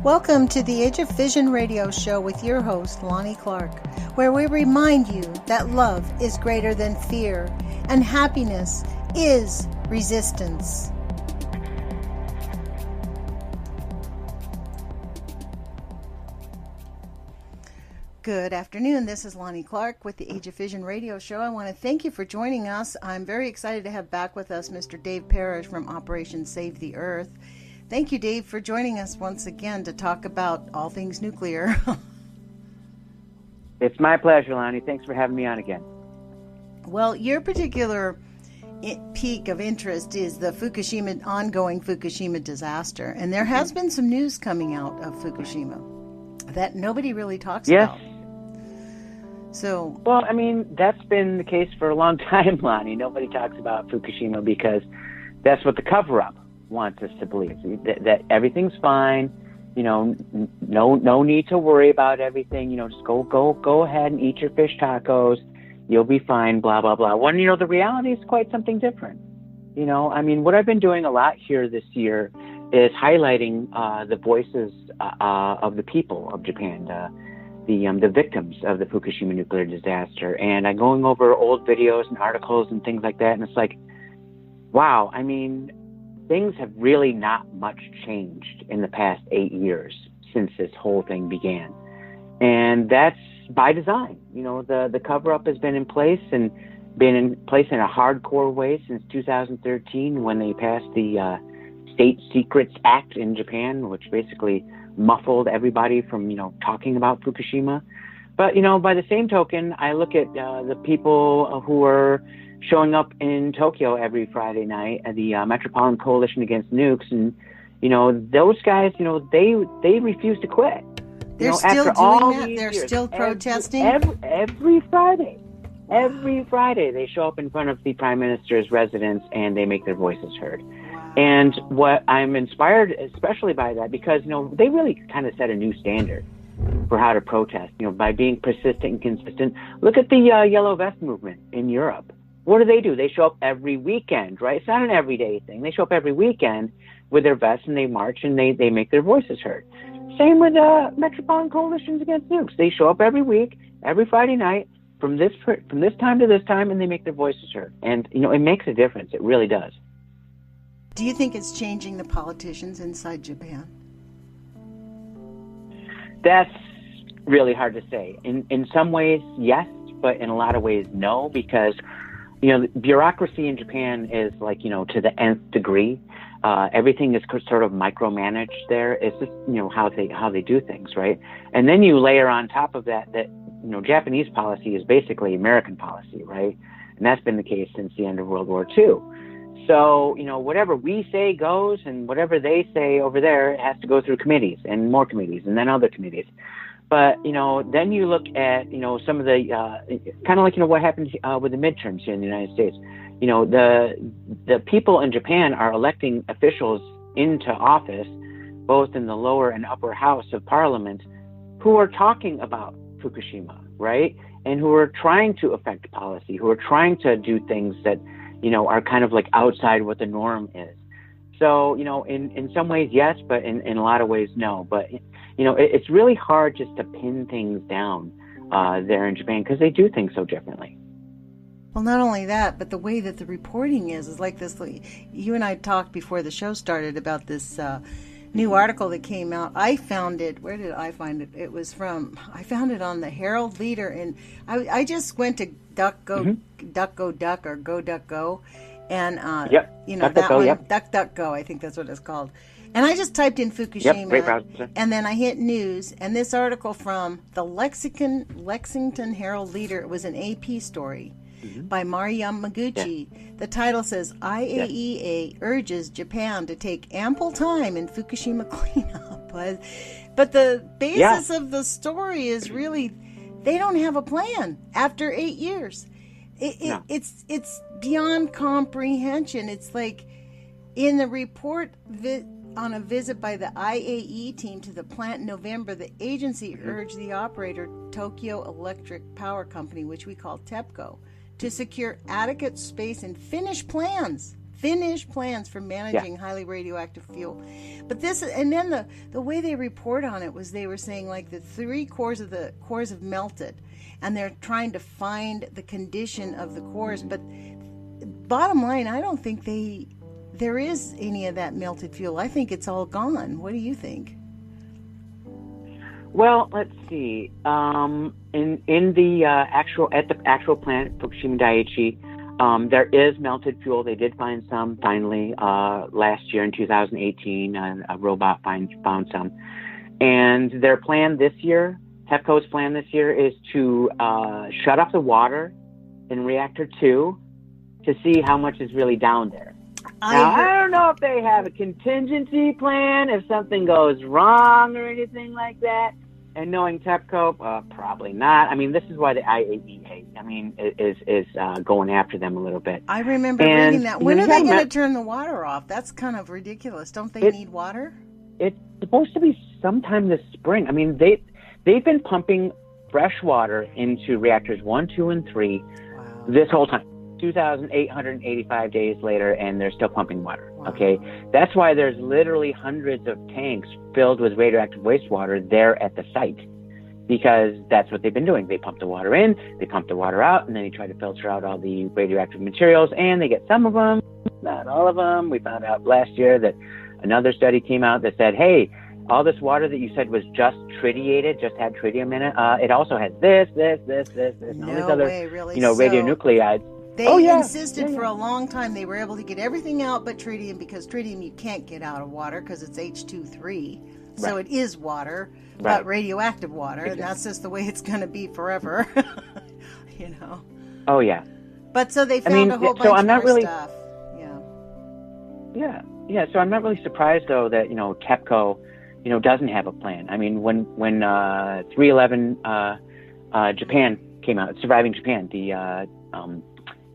Welcome to the Age of Fission radio show with your host, Lonnie Clark, where we remind you that love is greater than fear and happiness is resistance. Good afternoon. This is Lonnie Clark with the Age of Fission radio show. I want to thank you for joining us. I'm very excited to have back with us Mr. Dave Parrish from Operation Save the Earth. Thank you, Dave, for joining us once again to talk about all things nuclear. It's my pleasure, Lonnie. Thanks for having me on again. Well, your particular peak of interest is the ongoing Fukushima disaster. And there has been some news coming out of Fukushima that nobody really talks about. Well, I mean, that's been the case for a long time, Lonnie. Nobody talks about Fukushima because that's what the cover-up wants us to believe, that everything's fine, no need to worry about everything, just go ahead and eat your fish tacos, you'll be fine, blah, blah, blah. When, the reality is quite something different. I mean, what I've been doing a lot here this year is highlighting the voices of the people of Japan, the victims of the Fukushima nuclear disaster. And I'm going over old videos and articles and things like that. And it's like, wow, I mean, things have really not much changed in the past 8 years since this whole thing began. And that's by design. The cover-up has been in place and been in place in a hardcore way since 2013 when they passed the State Secrets Act in Japan, which basically muffled everybody from, talking about Fukushima. But, by the same token, I look at the people who are showing up in Tokyo every Friday night at the Metropolitan Coalition Against Nukes, and those guys, they refuse to quit. They're still doing that. They're still protesting every Friday. Every Friday, they show up in front of the Prime Minister's residence and they make their voices heard. Wow. And what I'm inspired, especially by that, because they really kind of set a new standard for how to protest. By being persistent and consistent. Look at the Yellow Vest movement in Europe. What do? They show up every weekend, right? It's not an everyday thing. They show up every weekend with their vests and they march and they make their voices heard. Same with Metropolitan Coalitions Against Nukes. They show up every week, every Friday night, from this time to this time, and they make their voices heard. And, it makes a difference. It really does. Do you think it's changing the politicians inside Japan? That's really hard to say. In some ways, yes, but in a lot of ways, no, because bureaucracy in Japan is like, to the nth degree. Everything is sort of micromanaged there. It's just, how they do things, right? And then you layer on top of that, Japanese policy is basically American policy, right? And that's been the case since the end of World War II. So, whatever we say goes, and whatever they say over there, it has to go through committees and more committees and then other committees. But, then you look at, some of the, kind of like, what happened with the midterms here in the United States. The people in Japan are electing officials into office, both in the lower and upper house of parliament, who are talking about Fukushima, right? And who are trying to affect policy, who are trying to do things that, are kind of like outside what the norm is. So, in some ways, yes, but in a lot of ways, no. But, it's really hard just to pin things down there in Japan because they do things so differently. Well, not only that, but the way that the reporting is like this. You and I talked before the show started about this new article that came out. I found it. Where did I find it? I found it on the Herald Leader, and I just went to DuckDuckGo or Go, and DuckDuckGo. I think that's what it's called. And I just typed in Fukushima, and then I hit news, and this article from the Lexington Herald Leader, it was an AP story by Mari Yamaguchi. The title says, IAEA urges Japan to take ample time in Fukushima cleanup. But the basis of the story is really, they don't have a plan after 8 years. It's beyond comprehension. It's like in the report on a visit by the IAE team to the plant in November, the agency urged the operator, Tokyo Electric Power Company, which we call TEPCO, to secure adequate space and finish plans finished plans for managing highly radioactive fuel. But this, and then the way they report on it was they were saying like the 3 cores have melted, and they're trying to find the condition of the cores. But bottom line, I don't think there is any of that melted fuel. I think it's all gone. What do you think? Well, let's see. In the actual plant, Fukushima Daiichi, there is melted fuel. They did find some finally last year in 2018. A robot found some, and their plan this year, TEPCO's plan this year, is to shut off the water in reactor 2 to see how much is really down there. Now, I don't know if they have a contingency plan if something goes wrong or anything like that. And knowing TEPCO, probably not. I mean, this is why the IAEA, is going after them a little bit. I remember reading that. When are they going to turn the water off? That's kind of ridiculous. Don't they need water? It's supposed to be sometime this spring. I mean, they've been pumping fresh water into reactors 1, 2, and 3 this whole time. 2,885 days later, and they're still pumping water. Wow. Okay, that's why there's literally hundreds of tanks filled with radioactive wastewater there at the site, because that's what they've been doing. They pump the water in, they pump the water out, and then they try to filter out all the radioactive materials, and they get some of them, not all of them. We found out last year that another study came out that said, hey, all this water that you said was just tritiated, just had tritium in it, it also has this, and all these other, radionuclides. They insisted for a long time they were able to get everything out but tritium, because tritium you can't get out of water because it's H2-3. So it is water, but radioactive water, and that's just the way it's going to be forever. Oh, yeah. But so they found a whole bunch more stuff. Yeah. So I'm not really surprised, though, that, TEPCO, doesn't have a plan. I mean, when 311 Japan came out, Surviving Japan, the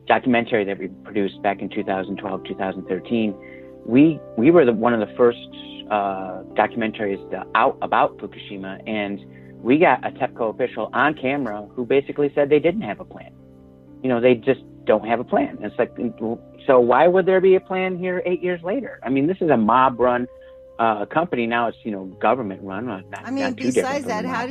documentary that we produced back in 2012, 2013, we were one of the first documentaries out about Fukushima, and we got a TEPCO official on camera who basically said they didn't have a plan. They just don't have a plan. It's like, so why would there be a plan here 8 years later? I mean, this is a mob-run company. Now it's, government-run. Besides that, how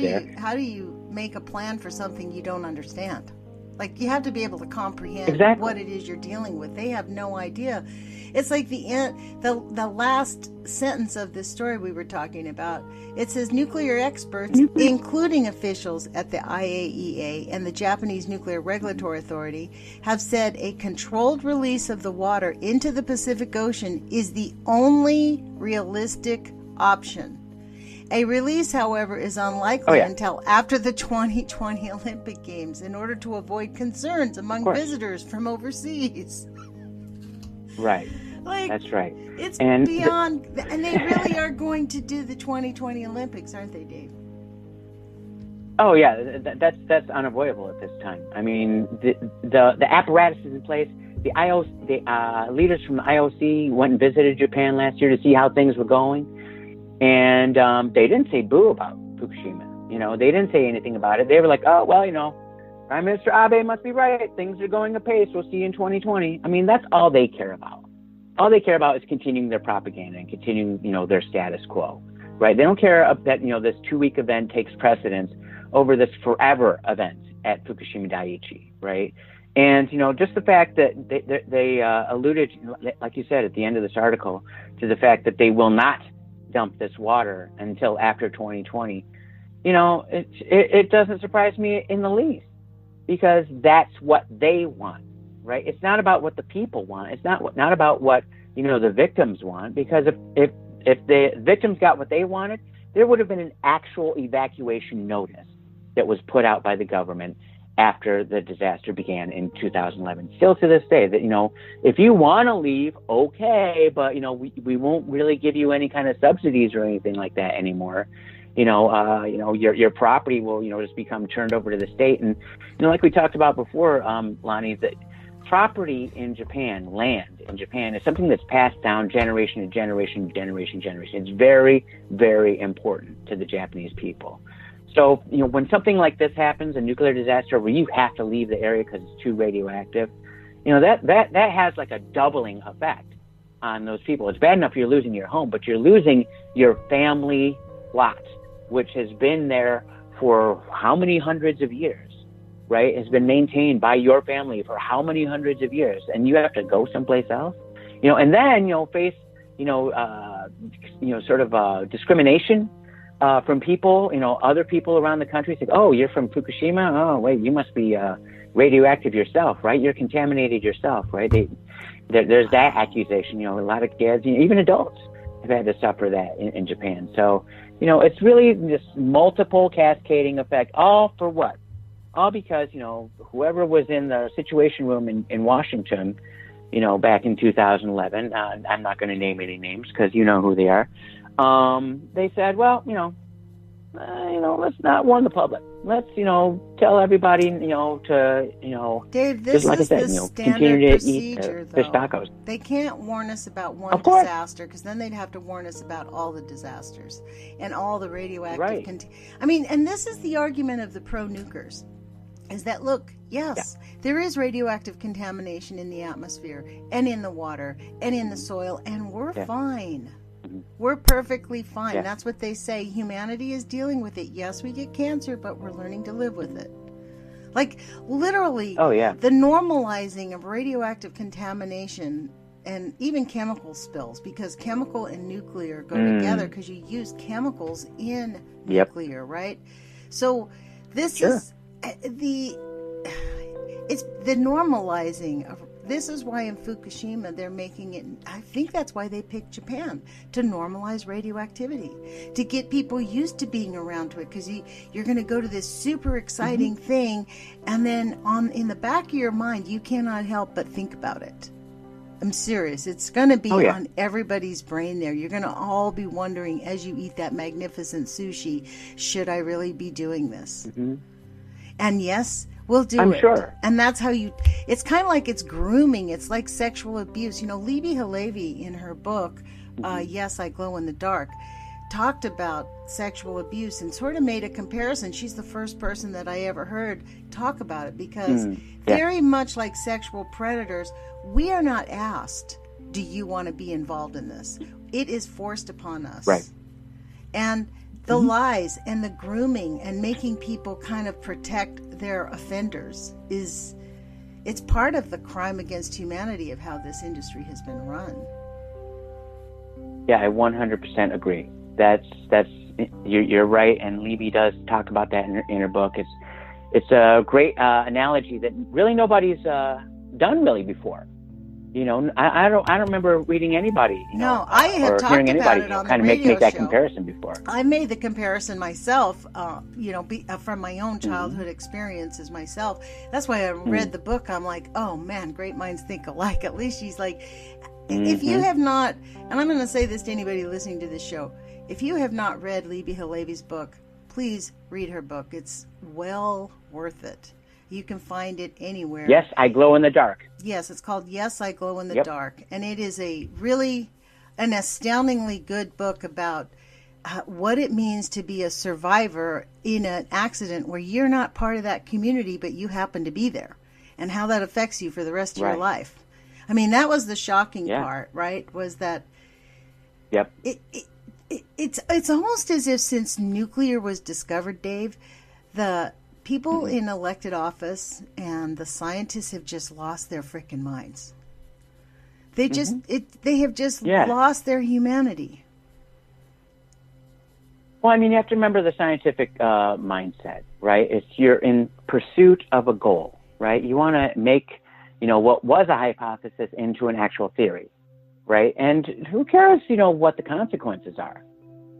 do you make a plan for something you don't understand? Like, you have to be able to comprehend what it is you're dealing with. They have no idea. It's like the last sentence of this story we were talking about. It says nuclear experts, including officials at the IAEA and the Japanese Nuclear Regulatory Authority, have said a controlled release of the water into the Pacific Ocean is the only realistic option. A release, however, is unlikely until after the 2020 Olympic Games in order to avoid concerns among visitors from overseas. Right. That's right. It's beyond, and they really are going to do the 2020 Olympics, aren't they, Dave? Oh, yeah. That's unavoidable at this time. I mean, the apparatus is in place. The leaders from the IOC went and visited Japan last year to see how things were going. And they didn't say boo about Fukushima. They didn't say anything about it. They were like, oh, well, Prime Minister Abe must be right. Things are going apace. We'll see you in 2020. I mean, that's all they care about. All they care about is continuing their propaganda and continuing, their status quo, right? They don't care that, this 2-week event takes precedence over this forever event at Fukushima Daiichi, right? And, just the fact that they alluded, like you said at the end of this article, to the fact that they will not dump this water until after 2020, it doesn't surprise me in the least, because that's what they want, right? It's not about what the people want. It's not about what, the victims want, because if the victims got what they wanted, there would have been an actual evacuation notice that was put out by the government after the disaster began in 2011. Still to this day, that, if you want to leave, okay, but, we won't really give you any kind of subsidies or anything like that anymore. Your property will, just become turned over to the state. And, like we talked about before, Lonnie, that property in Japan, land in Japan, is something that's passed down generation to generation to generation to generation. It's very, very important to the Japanese people. So, when something like this happens, a nuclear disaster where you have to leave the area because it's too radioactive, that has like a doubling effect on those people. It's bad enough you're losing your home, but you're losing your family lot, which has been there for how many hundreds of years, right? Has been maintained by your family for how many hundreds of years, and you have to go someplace else, and then, face, sort of discrimination from people, other people around the country say, oh, you're from Fukushima? Oh, wait, you must be radioactive yourself, right? You're contaminated yourself, right? There's that accusation. A lot of kids, even adults, have had to suffer that in Japan. So, it's really this multiple cascading effect, all for what? All because, whoever was in the Situation Room in Washington, back in 2011, I'm not going to name any names because you know who they are. They said, well, let's not warn the public. Let's, tell everybody, Dave, this just like is I said, the standard continue to procedure, eat fish though. tacos. They can't warn us about one Of course. disaster, because then they'd have to warn us about all the disasters and all the radioactive. Right. And this is the argument of the pro-nukers, is that, look, yes, there is radioactive contamination in the atmosphere and in the water and in the soil, and we're fine. We're perfectly fine. Yeah. That's what they say. Humanity is dealing with it. Yes, we get cancer, but we're learning to live with it. Like, literally, the normalizing of radioactive contamination and even chemical spills, because chemical and nuclear go together, because you use chemicals in nuclear, right? So this is it's the normalizing of. This is why in Fukushima they're making it, I think that's why they picked Japan, to normalize radioactivity, to get people used to being around to it, because you're going to go to this super exciting thing, and then in the back of your mind you cannot help but think about it. I'm serious. It's going to be on everybody's brain there. You're going to all be wondering as you eat that magnificent sushi, should I really be doing this? And yes, we'll do I'm it. sure. And that's how it's kind of like it's grooming. It's like sexual abuse. Libbe Halevi in her book, Yes, I Glow in the Dark, talked about sexual abuse and sort of made a comparison. She's the first person that I ever heard talk about it, because very much like sexual predators, we are not asked, do you want to be involved in this? It is forced upon us. Right. And the lies and the grooming and making people kind of protect their offenders it's part of the crime against humanity of how this industry has been run. Yeah, I 100% agree. You're right, and Libby does talk about that in her book. It's a great analogy that really nobody's done really before. I don't remember reading anybody. I had or talked hearing about anybody it on kind the of radio make that show. comparison before. I made the comparison myself, from my own childhood experiences myself. That's why I read the book. I'm like, oh man, great minds think alike. At least she's like, if you have not, and I'm going to say this to anybody listening to this show, if you have not read Libbe Halevi's book, please read her book. It's well worth it. You can find it anywhere. Yes, I Glow in the Dark. Yes, it's called Yes, I Glow in the Dark. And it is an astoundingly good book about what it means to be a survivor in an accident where you're not part of that community, but you happen to be there, and how that affects you for the rest of your life. I mean, that was the shocking part, right? Was that it's almost as if since nuclear was discovered, Dave, the people in elected office and the scientists have just lost their freaking minds. They have just lost their humanity. Well, I mean, you have to remember the scientific mindset, right? It's you're in pursuit of a goal, right? You want to make, what was a hypothesis into an actual theory, right? And who cares, what the consequences are,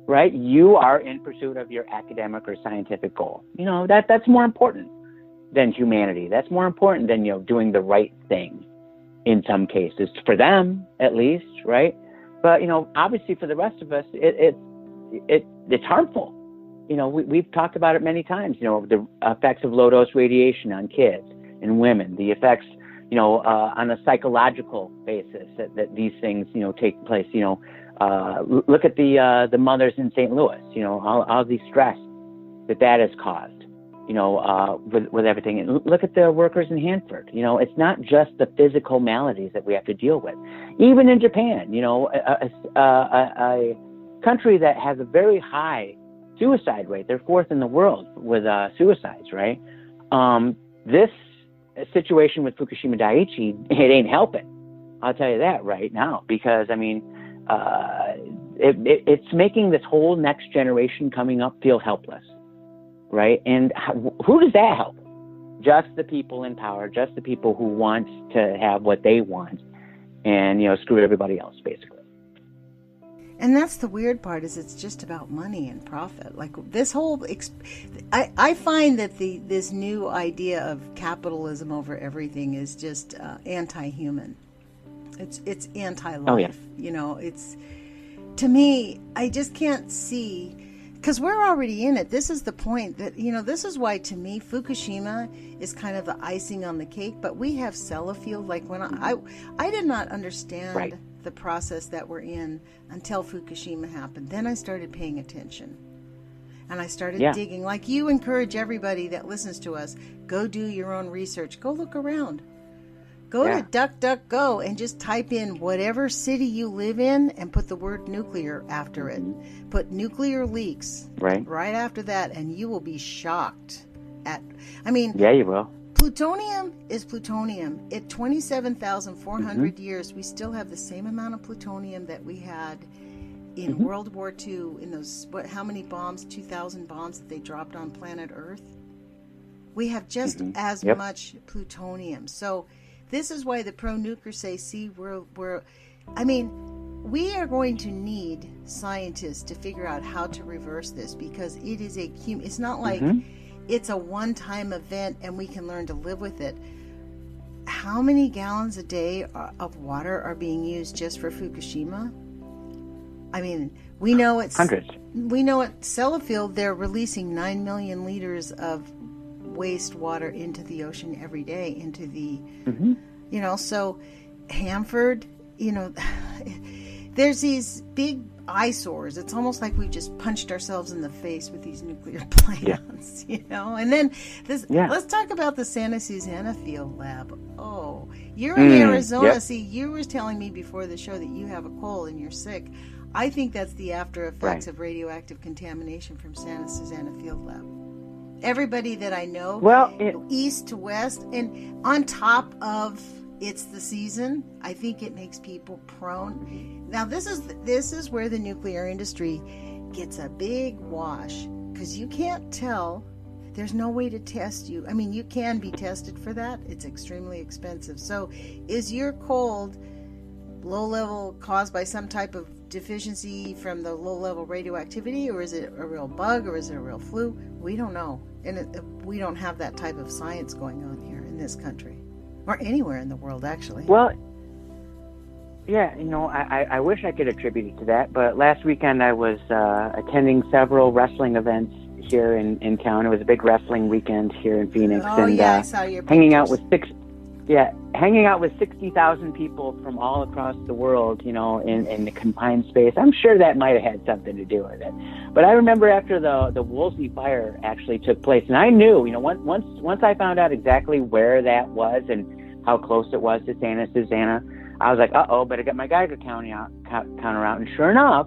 right? You are in pursuit of your academic or scientific goal. That's more important than humanity. That's more important than, doing the right thing in some cases, for them at least, right? But, obviously for the rest of us, it's harmful. We've talked about it many times, the effects of low dose radiation on kids and women, the effects, on a psychological basis that these things, take place. Look at the mothers in St. Louis, all the stress that has caused, with everything. And look at the workers in Hanford. It's not just the physical maladies that we have to deal with. Even in Japan, a country that has a very high suicide rate. They're fourth in the world with suicides, right? This situation with Fukushima Daiichi, it ain't helping. I'll tell you that right now, because it's making this whole next generation coming up feel helpless, right? And who does that help? Just the people in power, just the people who want to have what they want, and screw everybody else, basically. And that's the weird part, is it's just about money and profit. Like this whole, I find that this new idea of capitalism over everything is just anti-human. It's anti-life. Oh, yeah. It's, to me, I just can't see, because we're already in it. This is the point that, this is why, to me, Fukushima is kind of the icing on the cake. But we have Sellafield. Like when I did not understand right. the process that we're in until Fukushima happened. Then I started paying attention, and I started digging. Like you encourage everybody that listens to us, go do your own research. Go look around. Go to DuckDuckGo and just type in whatever city you live in and put the word nuclear after it. Put nuclear leaks right after that, and you will be shocked at, yeah, you will. Plutonium is plutonium. At 27,400 years, we still have the same amount of plutonium that we had in World War II, in those, how many bombs, 2,000 bombs that they dropped on planet Earth? We have just as much plutonium. So this is why the pro-nukers say, see, we are going to need scientists to figure out how to reverse this, because it is it's not like it's a one-time event and we can learn to live with it. How many gallons a day of water are being used just for Fukushima? We know it's hundreds. We know at Sellafield they're releasing 9 million liters of wastewater into the ocean every day, into the, so Hanford, there's these big eyesores. It's almost like we've just punched ourselves in the face with these nuclear plants, and then let's talk about the Santa Susana Field Lab. Oh, you're in Arizona. See, you were telling me before the show that you have a cold and you're sick. I think that's the after effects of radioactive contamination from Santa Susana Field Lab. Everybody that I know, east to west, and on top of it's the season, I think it makes people prone. Now, this is where the nuclear industry gets a big wash, because you can't tell. There's no way to test you. You can be tested for that. It's extremely expensive. So, is your cold low level caused by some type of deficiency from the low level radioactivity, or is it a real bug, or is it a real flu? We don't know, and we don't have that type of science going on here in this country, or anywhere in the world, actually. Well, yeah, I wish I could attribute it to that, but last weekend I was attending several wrestling events here in town. It was a big wrestling weekend here in Phoenix, and I saw your pictures. hanging out with 60,000 people from all across the world, in the confined space. I'm sure that might have had something to do with it. But I remember after the Woolsey fire actually took place, and I knew, once I found out exactly where that was and how close it was to Santa Susana, I was like, better get my Geiger counter out. And sure enough,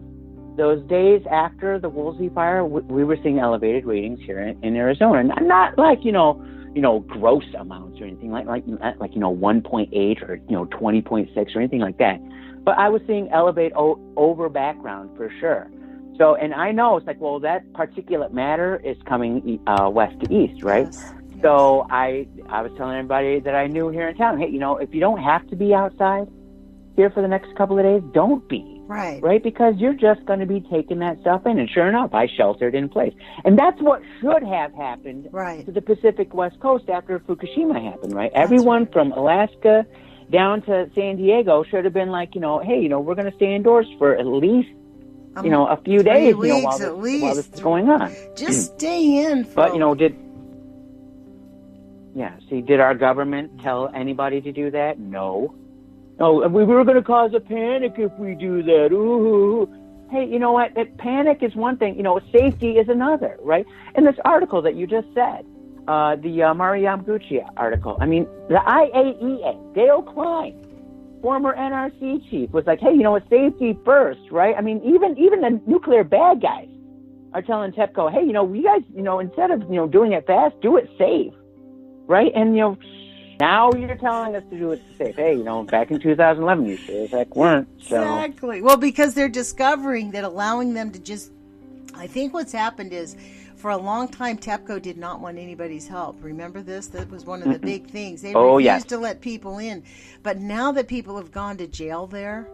those days after the Woolsey fire, we were seeing elevated readings here in Arizona. And not like, gross amounts or anything like 1.8 or 20.6 or anything like that. But I was seeing elevate over background for sure. So, and I know it's like, well, that particulate matter is coming west to east, right? Yes. So I was telling everybody that I knew here in town, hey, if you don't have to be outside here for the next couple of days, don't be. Right? Because you're just going to be taking that stuff in. And sure enough, I sheltered in place. And that's what should have happened to the Pacific West Coast after Fukushima happened, right? Everyone from Alaska down to San Diego should have been like, hey, we're going to stay indoors for at least, a few days, while this is going on. Just stay in. But, did our government tell anybody to do that? No. Oh, we were going to cause a panic if we do that. Ooh. Hey, you know what? That panic is one thing. Safety is another, right? In this article that you just said, the Mari Yamaguchi article. I mean, the IAEA, Dale Klein, former NRC chief, was like, hey, it's safety first, right? I mean, even the nuclear bad guys are telling TEPCO, hey, you guys, instead of, doing it fast, do it safe, right? And, now you're telling us to do it safe. Hey, back in 2011, you sure as heck weren't. So. Exactly. Well, because they're discovering that allowing them to just, I think what's happened is, for a long time, TEPCO did not want anybody's help. Remember this? That was one of the big things. They refused to let people in. But now that people have gone to jail there,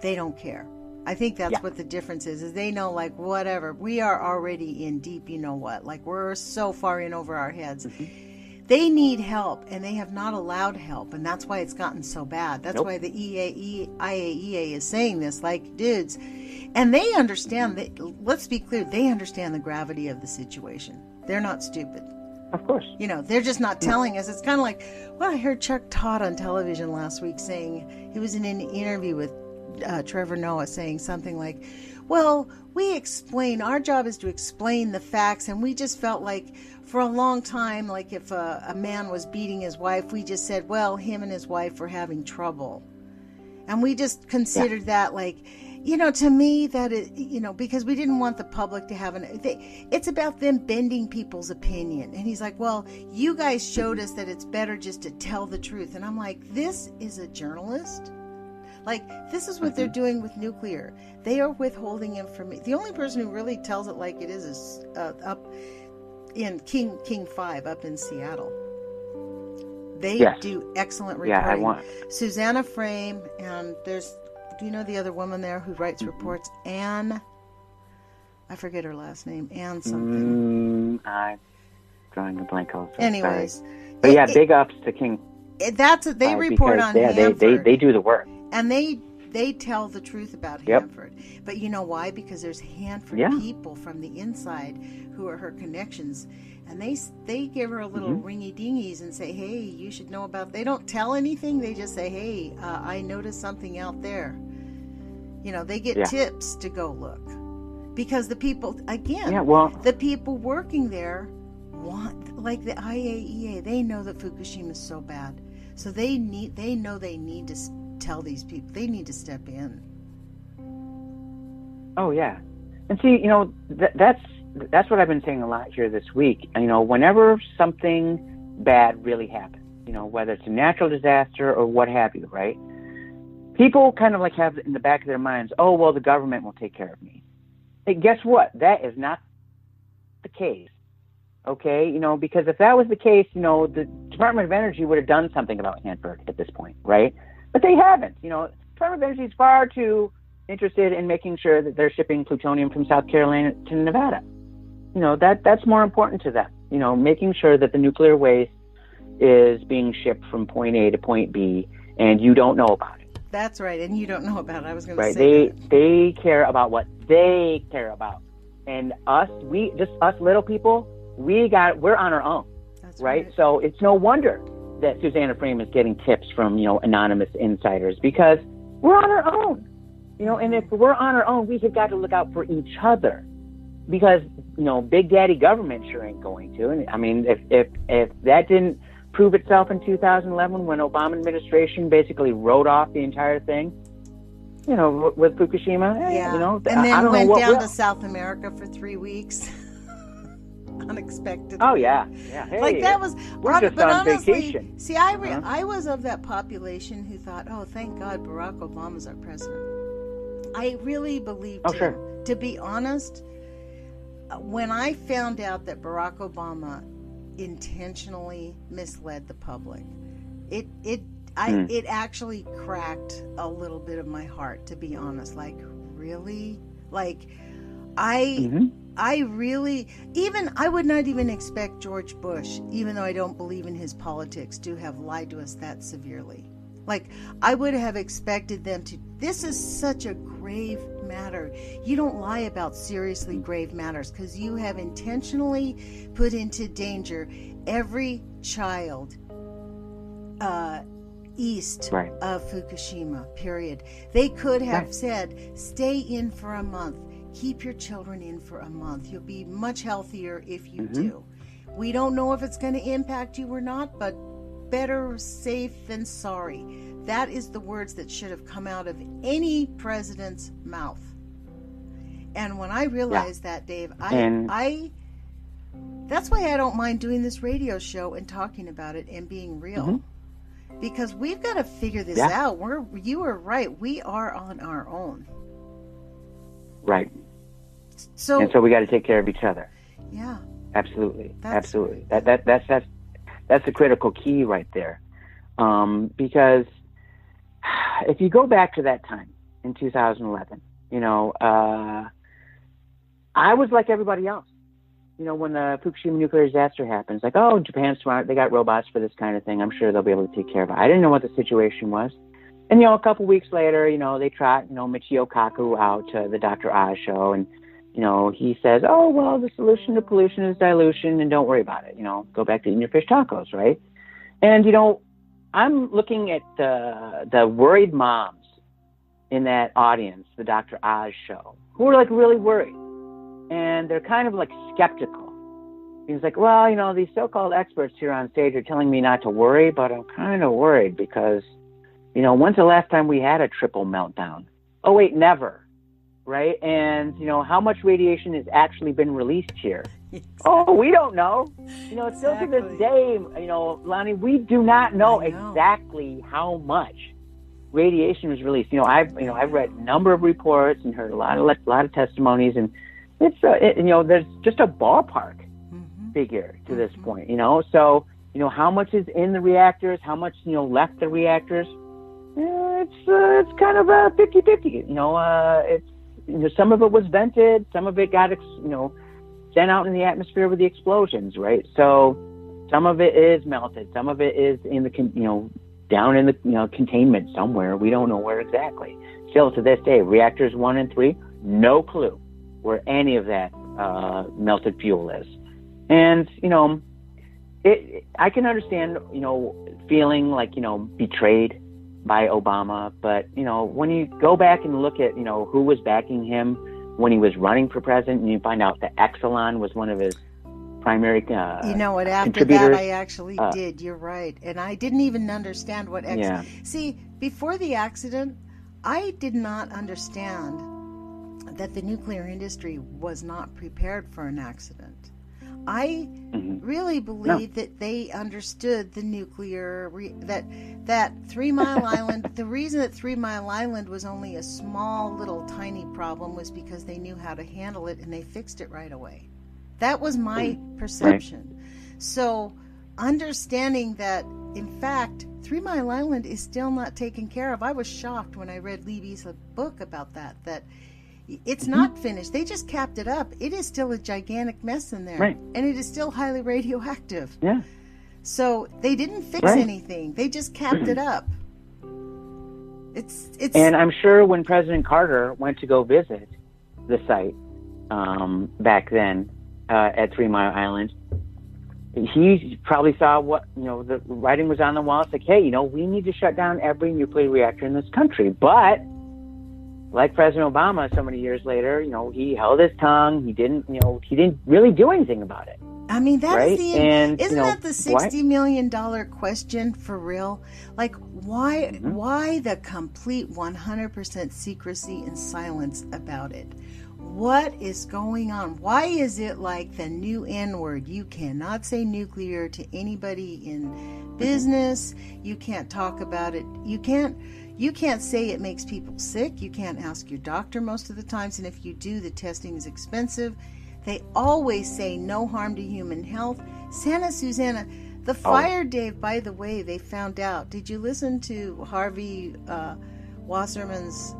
they don't care. I think that's what the difference is they know, like, whatever. We are already in deep, like, we're so far in over our heads. Mm-hmm. They need help, and they have not allowed help, and that's why it's gotten so bad. That's why the IAEA is saying this, like, dudes. And they understand that, let's be clear, they understand the gravity of the situation. They're not stupid. Of course. They're just not telling us. It's kind of like, I heard Chuck Todd on television last week saying, he was in an interview with Trevor Noah saying something like, well, our job is to explain the facts, and we just felt like for a long time, like if a man was beating his wife, we just said, well, him and his wife were having trouble. And we just considered that like, to me, that is, because we didn't want the public to have it's about them bending people's opinion. And he's like, well, you guys showed us that it's better just to tell the truth. And I'm like, this is a journalist? Like, this is what they're doing with nuclear. They are withholding information. The only person who really tells it like it is up in King 5 up in Seattle. They do excellent reporting. Yeah, Susanna Frame, and do you know the other woman there who writes reports? Anne, I forget her last name. Anne something. I'm drawing a blank also. Anyways. Sorry. But big ups to King. They report on Hanford. They do the work. And they tell the truth about Hanford. But you know why? Because there's Hanford people from the inside who are her connections. And they give her a little ringy-dingies and say, hey, you should know about... They don't tell anything. They just say, hey, I noticed something out there. They get tips to go look. Because the people, again, the people working there want... Like the IAEA, they know that Fukushima is so bad. So they know they need to tell these people. They need to step in. Oh, yeah. And see, that's what I've been saying a lot here this week. Whenever something bad really happens, whether it's a natural disaster or what have you, right? People kind of like have in the back of their minds, oh, well, the government will take care of me. Hey, guess what? That is not the case. Okay? Because if that was the case, the Department of Energy would have done something about Hanford at this point, right? But they haven't. Department of Energy is far too interested in making sure that they're shipping plutonium from South Carolina to Nevada. That's more important to them. Making sure that the nuclear waste is being shipped from point A to point B, and you don't know about it. That's right, and you don't know about it. I was going to say that. They care about what they care about, and us little people, we're on our own. That's right. So it's no wonder that Susanna Frame is getting tips from anonymous insiders, because we're on our own. And if we're on our own, we have got to look out for each other, because Big Daddy government sure ain't going to. And I mean, if that didn't prove itself in 2011 when Obama administration basically wrote off the entire thing, with Fukushima, and then went down to South America for 3 weeks. Unexpectedly. Oh yeah. Hey, like that was. We're just on vacation. See, I was of that population who thought, oh, thank God Barack Obama's our president. I really believed him. Sure. To be honest, when I found out that Barack Obama intentionally misled the public, it actually cracked a little bit of my heart, to be honest. Like, really? Like, I really, I would not even expect George Bush, even though I don't believe in his politics, to have lied to us that severely. Like, I would have expected them to. This is such a grave matter. You don't lie about seriously grave matters, because you have intentionally put into danger every child east of Fukushima, period. They could have said, stay in for a month. Keep your children in for a month. You'll be much healthier if you do. We don't know if it's going to impact you or not, but better safe than sorry. That is the words that should have come out of any president's mouth. And when I realized that, Dave, I that's why I don't mind doing this radio show and talking about it and being real. Because we've got to figure this out. You are right. We are on our own. Right. So we got to take care of each other. Yeah. Absolutely. Absolutely. That's the critical key right there. Because if you go back to that time in 2011, I was like everybody else. When the Fukushima nuclear disaster happens, like, oh, Japan's smart. They got robots for this kind of thing. I'm sure they'll be able to take care of it. I didn't know what the situation was. And, a couple weeks later, they trot, Michio Kaku out to the Dr. Oz show. And, he says, oh, well, the solution to pollution is dilution and don't worry about it. Go back to eating your fish tacos, right? And, I'm looking at the worried moms in that audience, the Dr. Oz show, who are like really worried. And they're kind of like skeptical. He's like, well, these so-called experts here on stage are telling me not to worry, but I'm kind of worried because, when's the last time we had a triple meltdown? Oh, wait, never. Right? And, how much radiation has actually been released here? Exactly. Oh, we don't know. Still to this day, Lonnie, we do not know exactly how much radiation was released. I've read a number of reports and heard a lot of testimonies, and it's there's just a ballpark figure to this point. So how much is in the reactors, how much left the reactors. It's kind of a 50-50. It's some of it was vented, some of it got sent out in the atmosphere with the explosions, right? So some of it is melted, some of it is in the down in the containment somewhere. We don't know where exactly. Still to this day, reactors 1 and 3, no clue where any of that melted fuel is. And, I can understand, feeling like, betrayed by Obama. But, when you go back and look at, who was backing him when he was running for president, and you find out that Exelon was one of his primary after that I actually did. You're right. And I didn't even understand what See, before the accident, I did not understand that the nuclear industry was not prepared for an accident. I really believe that they understood the nuclear, that 3 Mile Island, the reason that 3 Mile Island was only a small little tiny problem was because they knew how to handle it and they fixed it right away. That was my perception. Right. So understanding that, in fact, 3 Mile Island is still not taken care of. I was shocked when I read Levy's book about that it's not finished. They just capped it up. It is still a gigantic mess in there. Right. And it is still highly radioactive. Yeah. So they didn't fix anything. They just capped it up. It's. And I'm sure when President Carter went to go visit the site back then at 3 Mile Island, he probably saw what, the writing was on the wall. It's like, hey, we need to shut down every nuclear reactor in this country. But like President Obama, so many years later, he held his tongue. He didn't really do anything about it. I mean, isn't that the $60 million question for real? Like, why the complete 100% secrecy and silence about it? What is going on? Why is it like the new N-word? You cannot say nuclear to anybody in business. You can't talk about it. You can't say it makes people sick. You can't ask your doctor most of the times. And if you do, the testing is expensive. They always say no harm to human health. Santa Susana, the fire, Dave, by the way, they found out. Did you listen to Harvey Wasserman's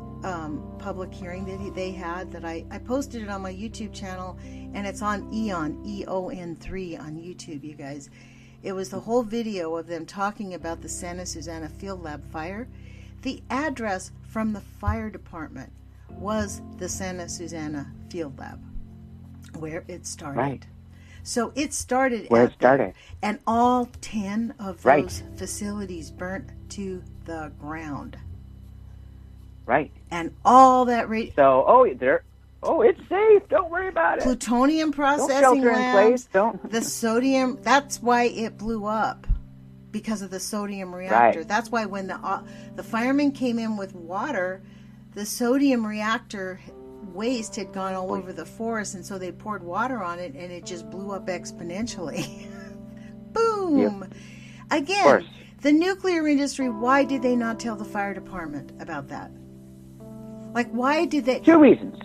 public hearing that they had? That I posted it on my YouTube channel, and it's on EON 3 on YouTube, you guys. It was the whole video of them talking about the Santa Susana Field Lab fire. The address from the fire department was the Santa Susana Field Lab, where it started. Right. So it started where it started. And all 10 of those facilities burnt to the ground. Right. And all that So, Oh, it's safe. Don't worry about it. Plutonium processing Don't shelter labs. in place. Don't. The sodium. That's why it blew up, because of the sodium reactor. Right. That's why when the firemen came in with water, the sodium reactor waste had gone all over the forest, and so they poured water on it, and it just blew up exponentially. Boom! Yep. Again, the nuclear industry, why did they not tell the fire department about that? Like, why did they... Two reasons.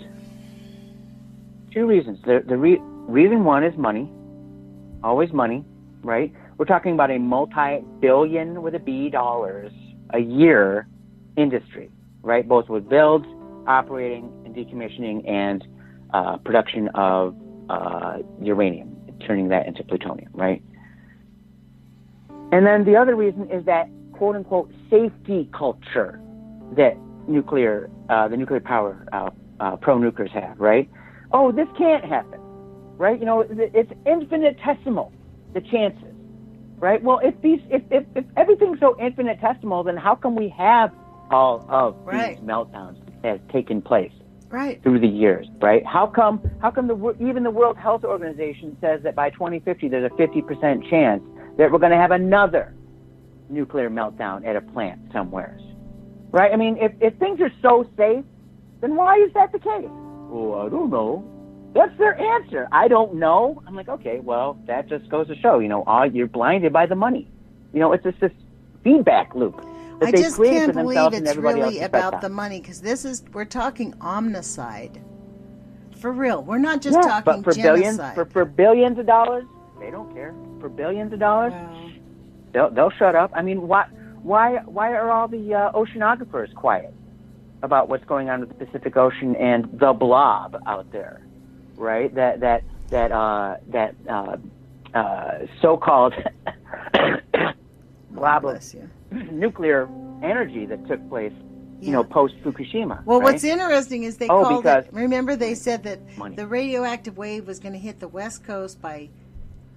The reason one is money. Always money, right? We're talking about a multi-billion, with a B, dollars a year industry, right? Both with builds, operating, and decommissioning, and production of uranium, turning that into plutonium, right? And then the other reason is that quote-unquote safety culture that the nuclear power pro-nukers have, right? Oh, this can't happen, right? You know, it's infinitesimal, the chances, right? Well, if everything's so infinitesimal, then how come we have all of these meltdowns that have taken place through the years, right? How come even the World Health Organization says that by 2050 there's a 50% chance that we're going to have another nuclear meltdown at a plant somewhere, right? I mean, if things are so safe, then why is that the case? Oh, I don't know. That's their answer. I don't know. I'm like, okay, well, that just goes to show, you know, you're blinded by the money. You know, it's just this feedback loop. I just can't believe it's really about the money, because we're talking omnicide. For real. We're not just talking but for genocide. For billions of dollars, they don't care. For billions of dollars, they'll shut up. I mean, why are all the oceanographers quiet about what's going on with the Pacific Ocean and the blob out there, right? That so-called blob of nuclear energy that took place, you know, post Fukushima. Well, right? what's interesting is they called it. Remember, they said that the radioactive wave was going to hit the West Coast by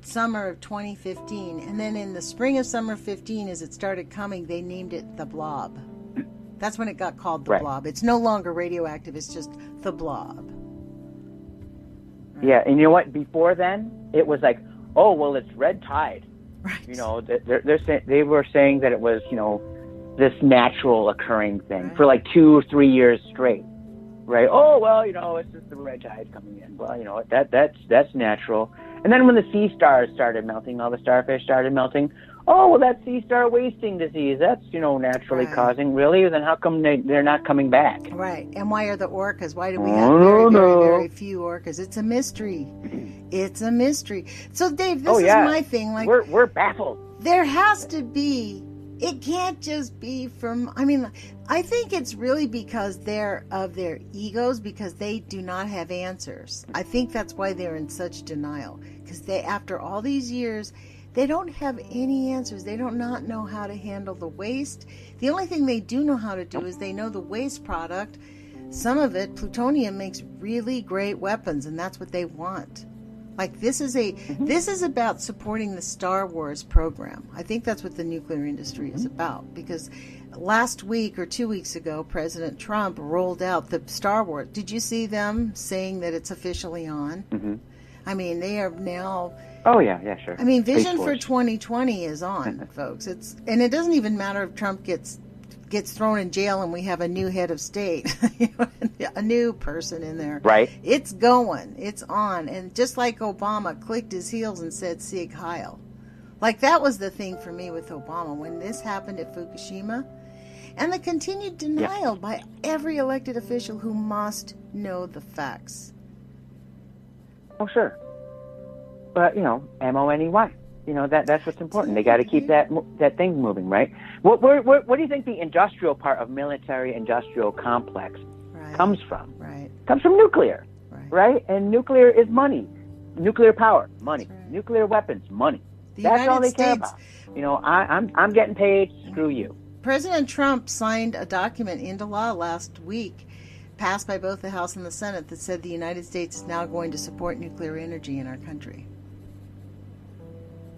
summer of 2015, and then in the spring of summer 15, as it started coming, they named it the blob. That's when it got called the blob. It's no longer radioactive, it's just the blob. Right. Yeah, and you know what? Before then, it was like, oh, well, it's red tide. Right. You know, they were saying that it was, you know, this natural occurring thing for like 2 or 3 years straight. Right? Oh, well, you know, it's just the red tide coming in. Well, you know, that's natural. And then when the sea stars started melting, all the starfish started melting. Oh, well, that's sea star wasting disease. That's, you know, naturally causing. Really? Then how come they're not coming back? Right. And why are the orcas? Why do we have very few orcas? It's a mystery. It's a mystery. So, Dave, this is my thing. Like, we're baffled. There has to be. It can't just be from. I mean, I think it's really because they're of their egos, because they do not have answers. I think that's why they're in such denial, because they, after all these years, they don't have any answers. They don't not know how to handle the waste. The only thing they do know how to do is they know the waste product. Some of it, plutonium, makes really great weapons, and that's what they want. Like, this is about supporting the Star Wars program. I think that's what the nuclear industry is about, because last week or 2 weeks ago, President Trump rolled out the Star Wars. Did you see them saying that it's officially on? Mm-hmm. I mean, they are now. Oh yeah, sure. I mean, Vision for 2020 is on, folks. And it doesn't even matter if Trump gets thrown in jail and we have a new head of state, a new person in there. Right. It's going. It's on. And just like Obama clicked his heels and said, Sieg Heil. Like, that was the thing for me with Obama when this happened at Fukushima. And the continued denial by every elected official who must know the facts. Oh, sure. But, you know, MONEY. You know, that's what's important. They got to keep that thing moving, right? What do you think the industrial part of military-industrial complex comes from? Right. Comes from nuclear, right? And nuclear is money. Nuclear power, money. Right. Nuclear weapons, money. That's all they care about. You know, I'm getting paid. Screw you. President Trump signed a document into law last week, passed by both the House and the Senate, that said the United States is now going to support nuclear energy in our country.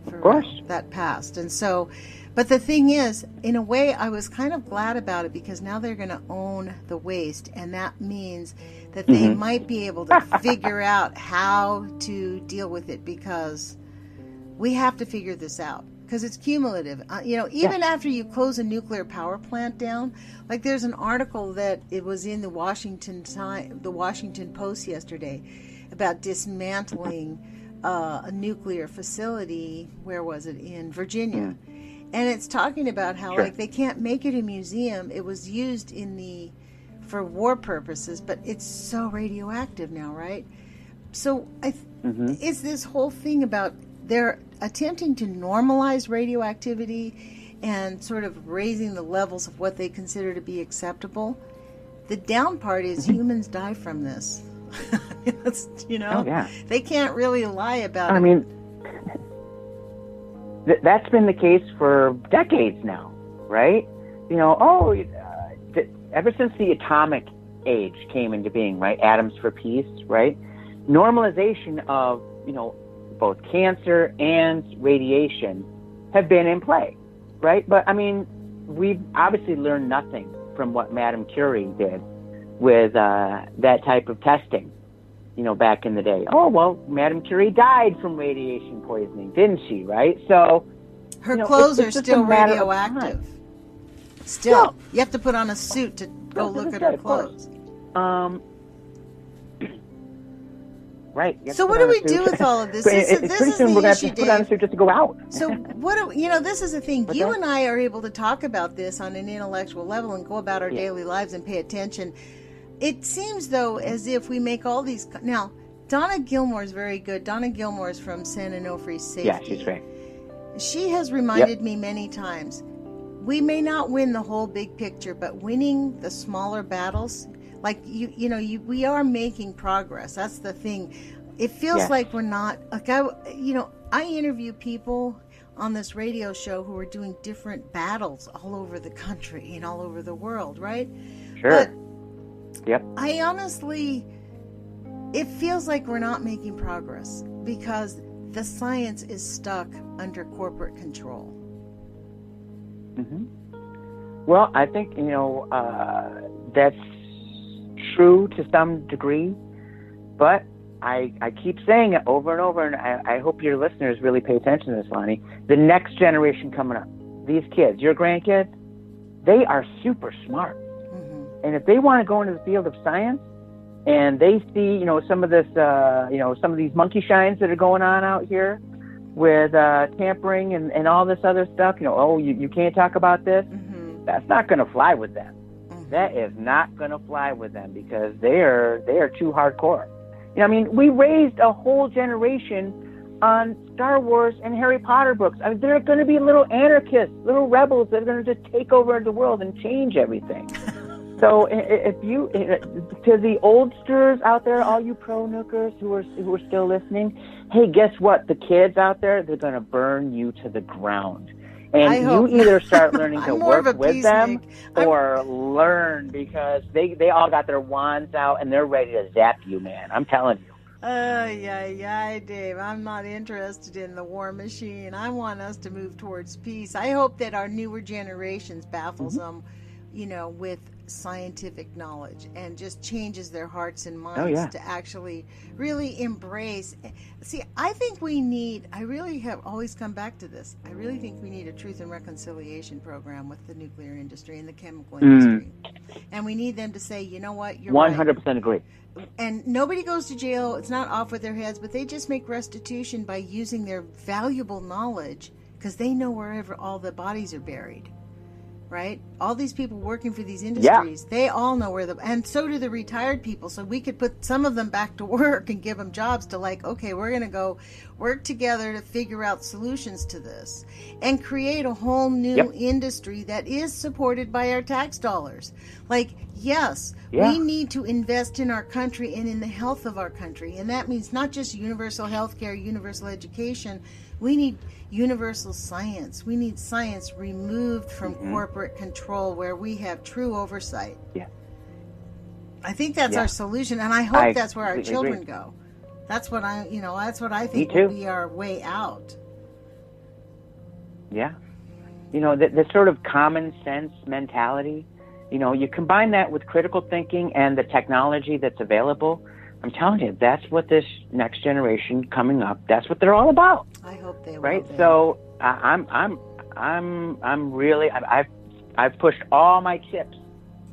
Of course. that passed. And so, but the thing is, in a way, I was kind of glad about it because now they're going to own the waste. And that means that they might be able to figure out how to deal with it, because we have to figure this out. Because it's cumulative. Even after you close a nuclear power plant down, like there's an article that it was in the Washington Post yesterday about dismantling a nuclear facility. Where was it? In Virginia. And it's talking about how like they can't make it a museum. It was used for war purposes, but it's so radioactive now, right? So it's this whole thing about they're attempting to normalize radioactivity and sort of raising the levels of what they consider to be acceptable. The down part is humans die from this. They can't really lie about it. I mean, that's been the case for decades now, right? Ever since the atomic age came into being, right? Atoms for peace, right? Normalization of, both cancer and radiation have been in play, right? But, I mean, we've obviously learned nothing from what Madame Curie did with that type of testing, back in the day. Oh, well, Madame Curie died from radiation poisoning, didn't she, right? So her clothes are still radioactive. Still, you have to put on a suit to go look at her clothes. Right. So what do we do with all of this? This is soon we're the going issue, to put on a suit just to go out. So this is the thing. You and I are able to talk about this on an intellectual level and go about our daily lives and pay attention. It seems, though, as if we make all these... Now, Donna Gilmore is very good. Donna Gilmore is from San Onofre Safety. Yeah, she's great. She has reminded me many times, we may not win the whole big picture, but winning the smaller battles... Like, we are making progress. That's the thing. It feels like we're not, like, I interview people on this radio show who are doing different battles all over the country and all over the world, right? Sure. But I honestly, it feels like we're not making progress because the science is stuck under corporate control. Well, I think, that's true to some degree, but I keep saying it over and over, and I hope your listeners really pay attention to this, Lonnie. The next generation coming up, these kids, your grandkids, they are super smart. And if they want to go into the field of science and they see, some of this, some of these monkey shines that are going on out here with tampering and all this other stuff, you can't talk about this, that's not going to fly with them. That is not going to fly with them because they are too hardcore. We raised a whole generation on Star Wars and Harry Potter books. There are going to be little anarchists, little rebels that are going to just take over the world and change everything. So if you, to the oldsters out there, all you pro-nukers who are still listening, hey, guess what? The kids out there, they're going to burn you to the ground. And you either start learning to work with them or learn, because they all got their wands out and they're ready to zap you, man. I'm telling you. Dave. I'm not interested in the war machine. I want us to move towards peace. I hope that our newer generations baffles them, with scientific knowledge and just changes their hearts and minds to actually really embrace. See, I think I really have always come back to this. I really think we need a truth and reconciliation program with the nuclear industry and the chemical industry. And we need them to say, you know what, you're 100% right. agree. And nobody goes to jail. It's not off with their heads, but they just make restitution by using their valuable knowledge because they know wherever all the bodies are buried. Right? All these people working for these industries, they all know and so do the retired people. So we could put some of them back to work and give them jobs to okay, we're going to go work together to figure out solutions to this and create a whole new industry that is supported by our tax dollars. We need to invest in our country and in the health of our country. And that means not just universal health care, universal education. We need universal science. We need science removed from corporate control where we have true oversight. Yeah. I think that's our solution, and I hope that's where our children go. That's what I think will be our way out. Yeah. The sort of common sense mentality, you combine that with critical thinking and the technology that's available. I'm telling you, that's what this next generation coming up, that's what they're all about. I hope they will. Right. So I'm really, I've pushed all my chips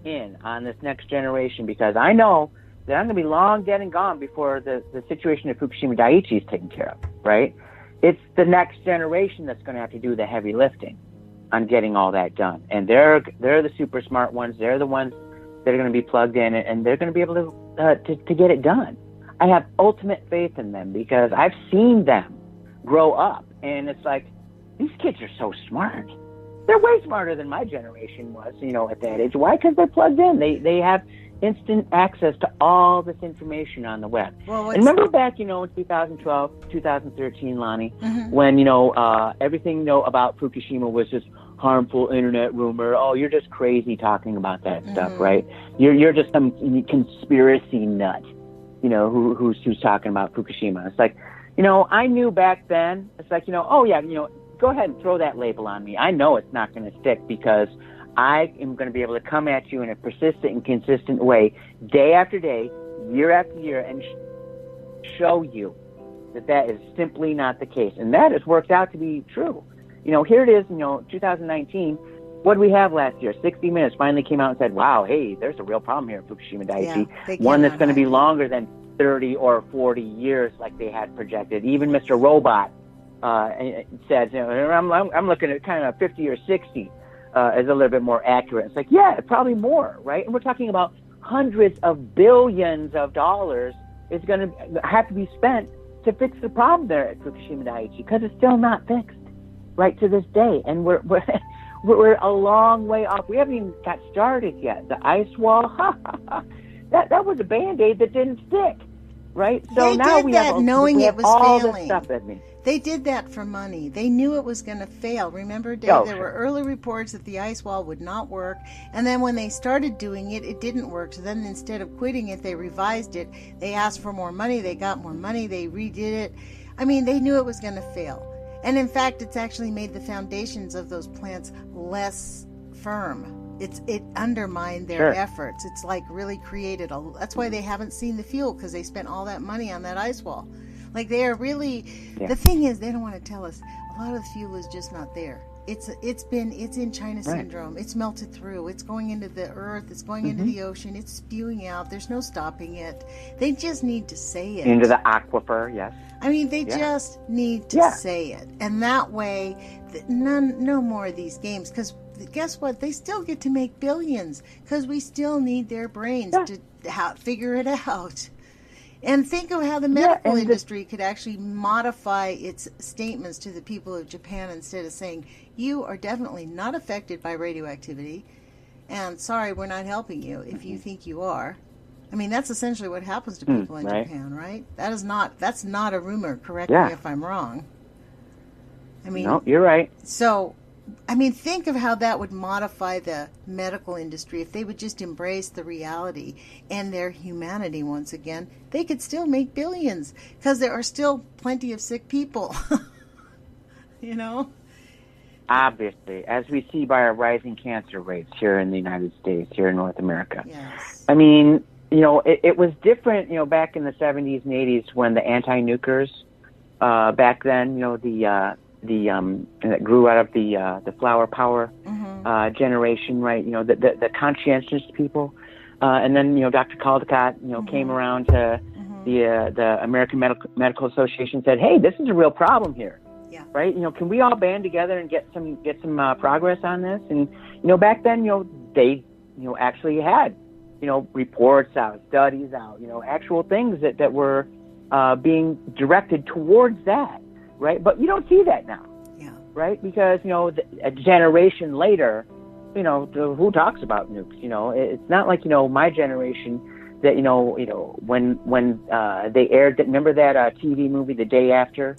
in on this next generation because I know that I'm going to be long dead and gone before the situation at Fukushima Daiichi is taken care of. Right. It's the next generation that's going to have to do the heavy lifting on getting all that done. And they're the super smart ones. They're the ones that are going to be plugged in, and they're going to be able to get it done. I have ultimate faith in them because I've seen them grow up, and it's like, these kids are so smart. They're way smarter than my generation was, at that age. Why? Because they're plugged in. They have instant access to all this information on the web. Well, and remember back, in 2012, 2013, Lonnie, when, everything about Fukushima was just harmful internet rumor. Oh, you're just crazy talking about that stuff, right? You're just some conspiracy nut, who's talking about Fukushima. It's like, I knew back then, it's like, oh yeah, go ahead and throw that label on me. I know it's not going to stick because I am going to be able to come at you in a persistent and consistent way, day after day, year after year, and show you that is simply not the case. And that has worked out to be true. Here it is, 2019. What did we have last year? 60 Minutes finally came out and said, wow, hey, there's a real problem here at Fukushima Daiichi. One that's going to be longer than 30 or 40 years like they had projected. Even Mr. Robot says, I'm looking at kind of 50 or 60 as a little bit more accurate. It's like, yeah, probably more, right? And we're talking about hundreds of billions of dollars is going to have to be spent to fix the problem there at Fukushima Daiichi because it's still not fixed right to this day. And we're a long way off. We haven't even got started yet. The ice wall, that was a Band-Aid that didn't stick, right? So now we have knowing it was all failing. This stuff at me. They did that for money. They knew it was going to fail. Remember, Dave, there were early reports that the ice wall would not work. And then when they started doing it, it didn't work. So then instead of quitting it, they revised it. They asked for more money. They got more money. They redid it. I mean, they knew it was going to fail. And in fact, it's actually made the foundations of those plants less firm. It undermined their efforts. It's like really created that's why they haven't seen the fuel, because they spent all that money on that ice wall. Like they are really, the thing is, they don't want to tell us. A lot of the fuel is just not there. It's in China syndrome. It's melted through. It's going into the earth. It's going into the ocean. It's spewing out. There's no stopping it. They just need to say it. Into the aquifer, yes. I mean, they just need to say it. And that way, no more of these games. Because guess what? They still get to make billions. Because we still need their brains to figure it out. And think of how the medical industry could actually modify its statements to the people of Japan instead of saying, you are definitely not affected by radioactivity, and sorry, we're not helping you if you think you are. I mean, that's essentially what happens to people in Japan, right? That's not a rumor. Correct me if I'm wrong. I mean, no, you're right. So, I mean, think of how that would modify the medical industry if they would just embrace the reality and their humanity once again. They could still make billions because there are still plenty of sick people. Obviously, as we see by our rising cancer rates here in the United States, here in North America. Yes. I mean, it was different, back in the 70s and 80s when the anti-nukers, back then, that grew out of the flower power generation, right? The conscientious people, and then Dr. Caldecott, came around to the American Medical Association, said, "Hey, this is a real problem here, right? Can we all band together and get some progress on this?" And back then, they actually had reports out, studies out, actual things that were being directed towards that. Right, but you don't see that now, right? Because a generation later, who talks about nukes? It's not like my generation that when they aired that. Remember that TV movie, The Day After,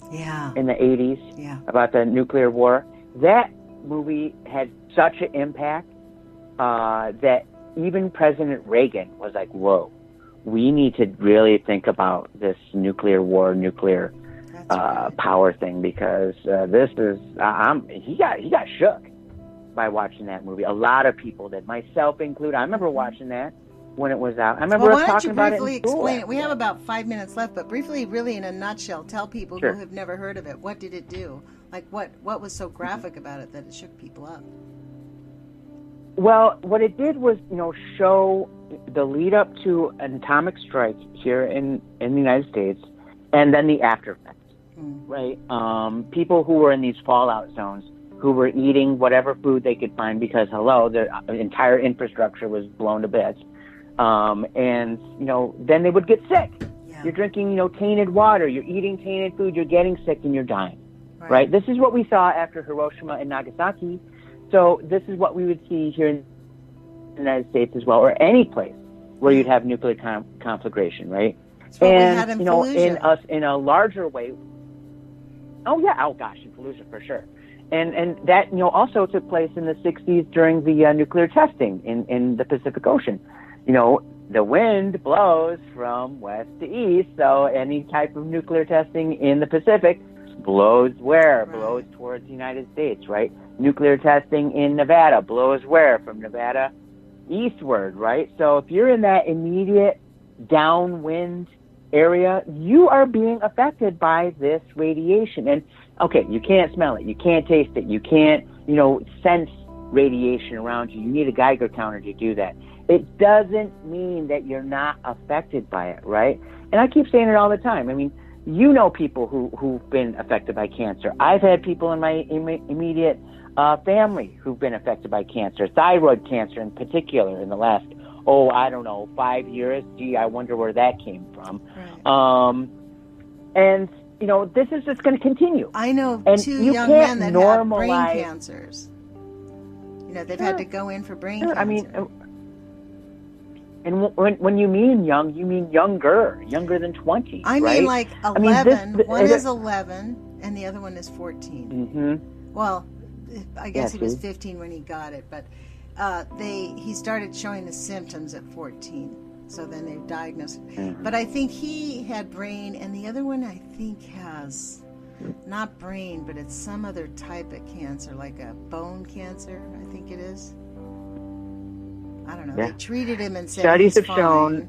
in the 80s, about the nuclear war. That movie had such an impact that even President Reagan was like, "Whoa, we need to really think about this nuclear war, power thing, because this is he got shook by watching that movie. A lot of people did, myself included. I remember watching that when it was out. I remember us talking about it. Why don't you briefly explain it? We have about 5 minutes left, but briefly, really in a nutshell, tell people who have never heard of it. What did it do? Like what was so graphic about it that it shook people up? Well, what it did was, show the lead up to an atomic strike here in the United States, and then the after effects, right? People who were in these fallout zones, who were eating whatever food they could find, because their entire infrastructure was blown to bits. And then they would get sick. Yeah. You're drinking, tainted water. You're eating tainted food. You're getting sick and you're dying. Right? This is what we saw after Hiroshima and Nagasaki. So this is what we would see here in the United States as well, or any place where you'd have nuclear conflagration, right? And in a larger way. Oh yeah. Oh gosh, in Fallujah for sure. And that also took place in the 60s during the nuclear testing in the Pacific Ocean. The wind blows from west to east, so any type of nuclear testing in the Pacific blows where? Right. Blows towards the United States, right? Nuclear testing in Nevada blows where? From Nevada eastward, right? So if you're in that immediate downwind area, you are being affected by this radiation. And okay, you can't smell it, you can't taste it, you can't, sense radiation around you. You need a Geiger counter to do that. It doesn't mean that you're not affected by it, right? And I keep saying it all the time. I mean, people who've been affected by cancer. I've had people in my immediate family who've been affected by cancer, thyroid cancer in particular, in the last, 5 years. Gee, I wonder where that came from. Right. And, this is just going to continue. I know two young men that have brain cancers. They've had to go in for brain cancer. I mean, and when you mean young, you mean younger than 20. I right? mean like 11. One is 11, and the other one is 14. Mm-hmm. Well, I guess he was 15 when he got it, but he started showing the symptoms at 14. So then they diagnosed it. Mm-hmm. But I think he had brain, and the other one I think has not brain, but it's some other type of cancer, like a bone cancer, I think it is. I don't know. Yeah. They treated him and said studies have shown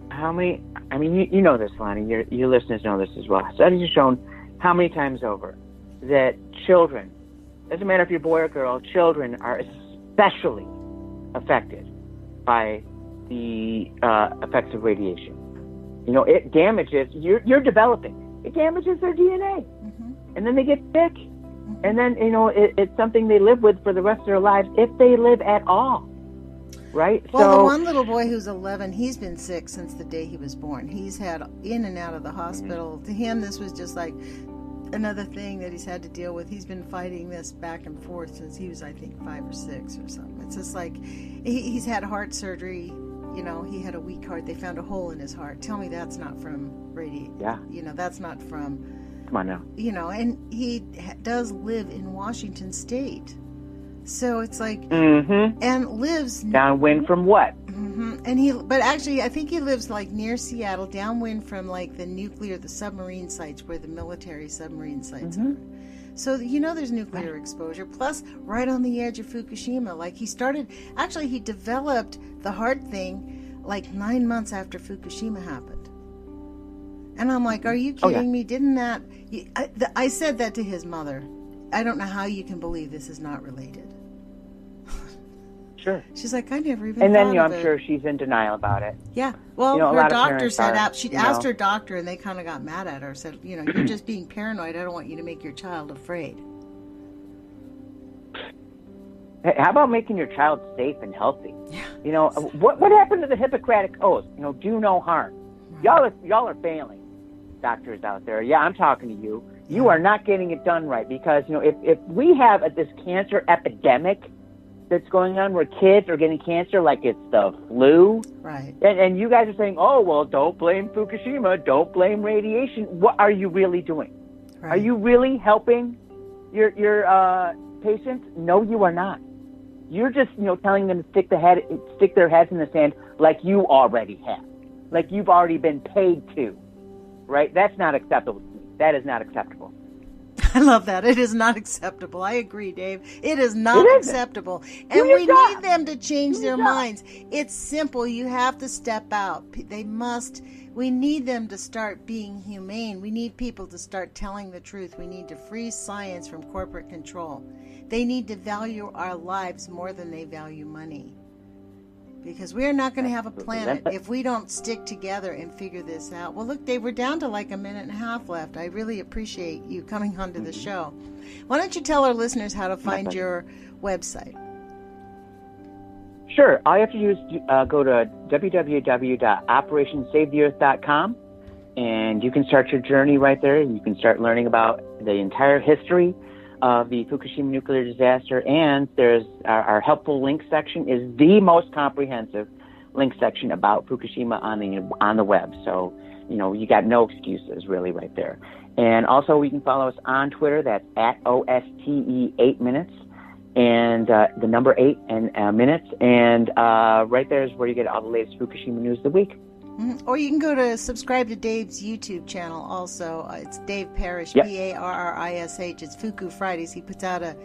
how many. I mean, you know this, Lonnie. Your listeners know this as well. Studies have shown how many times over that children, doesn't matter if you're a boy or girl, children are especially affected by the effects of radiation. It damages. You're developing. It damages their DNA, and then they get sick, and then it's something they live with for the rest of their lives if they live at all. Right. Well, the one little boy who's 11, he's been sick since the day he was born. He's had in and out of the hospital. To him, this was just like another thing that he's had to deal with. He's been fighting this back and forth since he was, I think, 5 or 6 or something. It's just like he's had heart surgery. He had a weak heart. They found a hole in his heart. Tell me that's not from radiation. Yeah. That's not from. Come on now. And he does live in Washington State. So it's like, and lives downwind from what? And but actually, I think he lives like near Seattle, downwind from like the submarine sites where the military submarine sites are. So there's nuclear exposure. Plus, right on the edge of Fukushima, like he developed the heart thing like 9 months after Fukushima happened. And I'm like, are you kidding me? Didn't that? I said that to his mother. I don't know how you can believe this is not related. Sure. She's like, I never even and then, thought of I'm sure she's in denial about it. Yeah. Well, her doctor said, she asked her doctor, and they kind of got mad at her, said, you're just being paranoid. I don't want you to make your child afraid. Hey, how about making your child safe and healthy? Yeah. What happened to the Hippocratic Oath? Do no harm. Right. Y'all are failing, doctors out there. Yeah, I'm talking to you. You are not getting it done right, because if we have this cancer epidemic that's going on where kids are getting cancer like it's the flu, right? And you guys are saying, oh well, don't blame Fukushima, don't blame radiation. What are you really doing? Right. Are you really helping your patients? No, you are not. You're just telling them to stick their heads in the sand like you already have, like you've already been paid to, right? That's not acceptable to me. That is not acceptable. I love that. It is not acceptable. I agree, Dave. It is not acceptable. And we need them to change their minds. It's simple. You have to step out. We need them to start being humane. We need people to start telling the truth. We need to free science from corporate control. They need to value our lives more than they value money. Because we're not going to have a planet if we don't stick together and figure this out. Well, look, Dave, we're down to like a minute and a half left. I really appreciate you coming onto the show. Why don't you tell our listeners how to find your website? Sure. All you have to do is go to www.operationsavetheearth.com, and you can start your journey right there. You can start learning about the entire history of the Fukushima nuclear disaster, and there's our helpful link section is the most comprehensive link section about Fukushima on the web. So, you got no excuses really right there. And also, you can follow us on Twitter. That's at OSTE 8 minutes, and the number 8 and minutes. And right there is where you get all the latest Fukushima news of the week. Or you can go to subscribe to Dave's YouTube channel also. It's Dave Parrish, Parrish. It's Fuku Fridays. He puts out a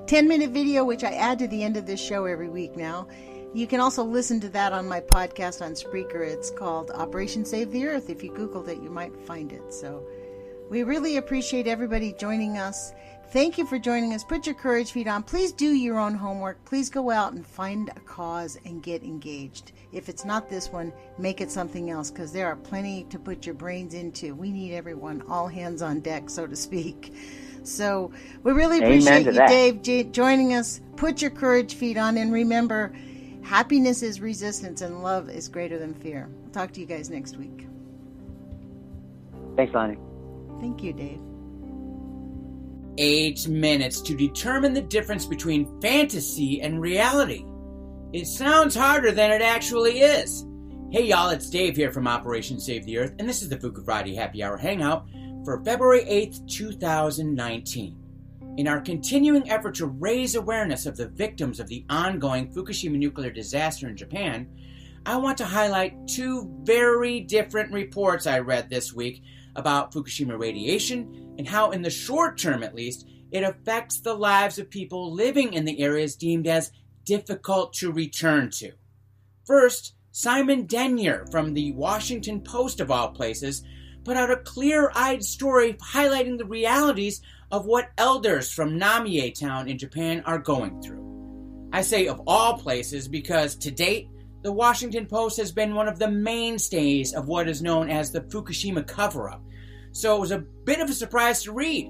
10-minute video, which I add to the end of this show every week now. You can also listen to that on my podcast on Spreaker. It's called Operation Save the Earth. If you Googled it, you might find it. So we really appreciate everybody joining us. Thank you for joining us. Put your courage feet on. Please do your own homework. Please go out and find a cause and get engaged. If it's not this one, make it something else, because there are plenty to put your brains into. We need everyone, all hands on deck, so to speak. So we really appreciate you, Dave, joining us. Put your courage feet on, and remember, happiness is resistance and love is greater than fear. I'll talk to you guys next week. Thanks, Lonnie. Thank you, Dave. 8 minutes to determine the difference between fantasy and reality. It sounds harder than it actually is. Hey y'all, it's Dave here from Operation Save the Earth, and this is the Fuku Friday Happy Hour Hangout for February 8th, 2019. In our continuing effort to raise awareness of the victims of the ongoing Fukushima nuclear disaster in Japan, I want to highlight 2 very different reports I read this week about Fukushima radiation and how, in the short term at least, it affects the lives of people living in the areas deemed as difficult to return to. First, Simon Denyer from the Washington Post, of all places, put out a clear-eyed story highlighting the realities of what elders from Namie town in Japan are going through. I say of all places because, to date, the Washington Post has been one of the mainstays of what is known as the Fukushima cover-up, so it was a bit of a surprise to read.